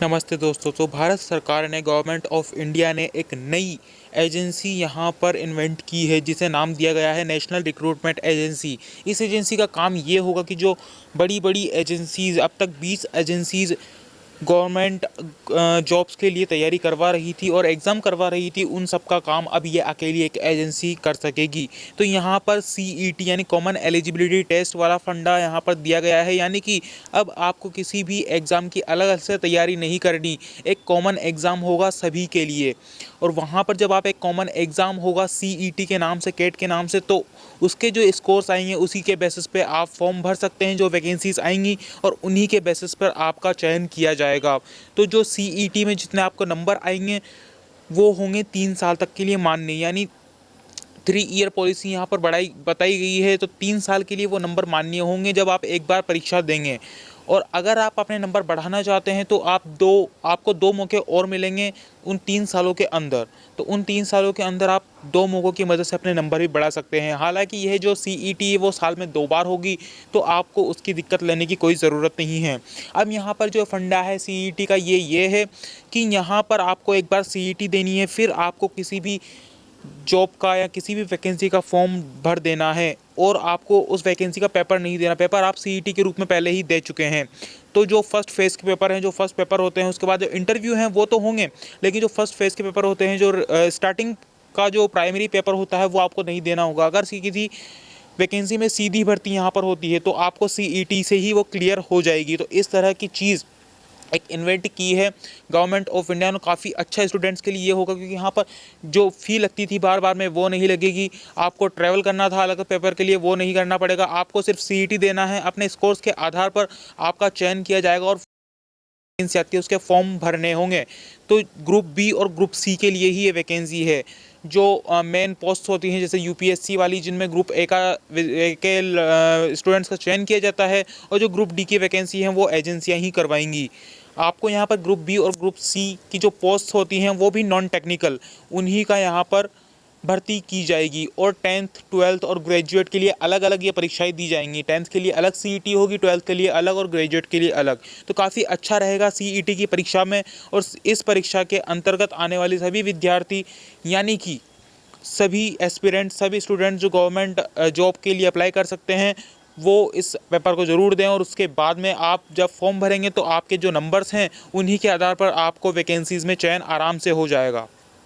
नमस्ते दोस्तों। तो भारत सरकार ने गवर्नमेंट ऑफ इंडिया ने एक नई एजेंसी यहाँ पर इन्वेंट की है जिसे नाम दिया गया है नेशनल रिक्रूटमेंट एजेंसी। इस एजेंसी का काम ये होगा कि जो बड़ी बड़ी एजेंसीज़, अब तक 20 एजेंसीज़ गवर्नमेंट जॉब्स के लिए तैयारी करवा रही थी और एग्ज़ाम करवा रही थी, उन सब का काम अब ये अकेली एक एजेंसी कर सकेगी। तो यहाँ पर CET यानी कॉमन एलिजिबिलिटी टेस्ट वाला फंडा यहाँ पर दिया गया है, यानी कि अब आपको किसी भी एग्ज़ाम की अलग अलग से तैयारी नहीं करनी। एक कॉमन एग्ज़ाम होगा सभी के लिए, और वहाँ पर जब आप एक कॉमन एग्ज़ाम होगा CET के नाम से, कैट के नाम से, तो उसके जो स्कोर्स आएंगे उसी के बेसिस पे आप फॉर्म भर सकते हैं, जो वैकेंसीज आएंगी, और उन्हीं के बेसिस पर आपका चयन किया जाएगा। तो जो CET में जितने आपको नंबर आएंगे वो होंगे 3 साल तक के लिए मान्य, यानी 3 ईयर पॉलिसी यहाँ पर बताई गई है। तो 3 साल के लिए वो नंबर मान्य होंगे जब आप एक बार परीक्षा देंगे। और अगर आप अपने नंबर बढ़ाना चाहते हैं तो आपको 2 मौके और मिलेंगे उन 3 सालों के अंदर। तो उन 3 सालों के अंदर आप 2 मौक़ों की मदद से अपने नंबर भी बढ़ा सकते हैं। हालांकि यह जो CET है वो साल में 2 बार होगी, तो आपको उसकी दिक्कत लेने की कोई ज़रूरत नहीं है। अब यहाँ पर जो फंडा है CET का ये है कि यहाँ पर आपको एक बार CET देनी है, फिर आपको किसी भी जॉब का या किसी भी वैकेंसी का फॉर्म भर देना है, और आपको उस वैकेंसी का पेपर नहीं देना। पेपर आप CET के रूप में पहले ही दे चुके हैं। तो जो फर्स्ट फेज़ के पेपर हैं, जो फर्स्ट पेपर होते हैं, उसके बाद जो इंटरव्यू हैं वो तो होंगे, लेकिन जो फर्स्ट फेज़ के पेपर होते हैं, जो स्टार्टिंग का जो प्राइमरी पेपर होता है, वो आपको नहीं देना होगा। अगर किसी वैकेंसी में सीधी भर्ती यहाँ पर होती है तो आपको CET से ही वो क्लियर हो जाएगी। तो इस तरह की चीज़ एक इन्वेंट की है गवर्नमेंट ऑफ इंडिया ने। काफ़ी अच्छा स्टूडेंट्स के लिए ये होगा, क्योंकि यहाँ पर जो फ़ी लगती थी बार बार में वो नहीं लगेगी। आपको ट्रैवल करना था अलग पेपर के लिए, वो नहीं करना पड़ेगा। आपको सिर्फ CET देना है, अपने स्कोर्स के आधार पर आपका चयन किया जाएगा और वैकेंसी आती है उसके फॉर्म भरने होंगे। तो ग्रुप बी और ग्रुप सी के लिए ही ये वैकेंसी है। जो मेन पोस्ट होती हैं जैसे UPSC वाली, जिनमें ग्रुप ए के स्टूडेंट्स का चयन किया जाता है, और जो ग्रुप डी की वैकेंसी हैं वो एजेंसियां ही करवाएंगी। आपको यहाँ पर ग्रुप बी और ग्रुप सी की जो पोस्ट होती हैं वो भी नॉन टेक्निकल, उन्हीं का यहाँ पर भर्ती की जाएगी। और 10th 12th और ग्रेजुएट के लिए अलग अलग ये परीक्षाएं दी जाएंगी। 10th के लिए अलग CET होगी, 12th के लिए अलग और ग्रेजुएट के लिए अलग। तो काफ़ी अच्छा रहेगा CET की परीक्षा में। और इस परीक्षा के अंतर्गत आने वाले सभी विद्यार्थी, यानी कि सभी एस्पिरेंट, सभी स्टूडेंट जो गवर्नमेंट जॉब के लिए अप्लाई कर सकते हैं, वो इस पेपर को ज़रूर दें। और उसके बाद में आप जब फॉर्म भरेंगे तो आपके जो नंबर्स हैं उन्हीं के आधार पर आपको वैकेंसीज़ में चयन आराम से हो जाएगा।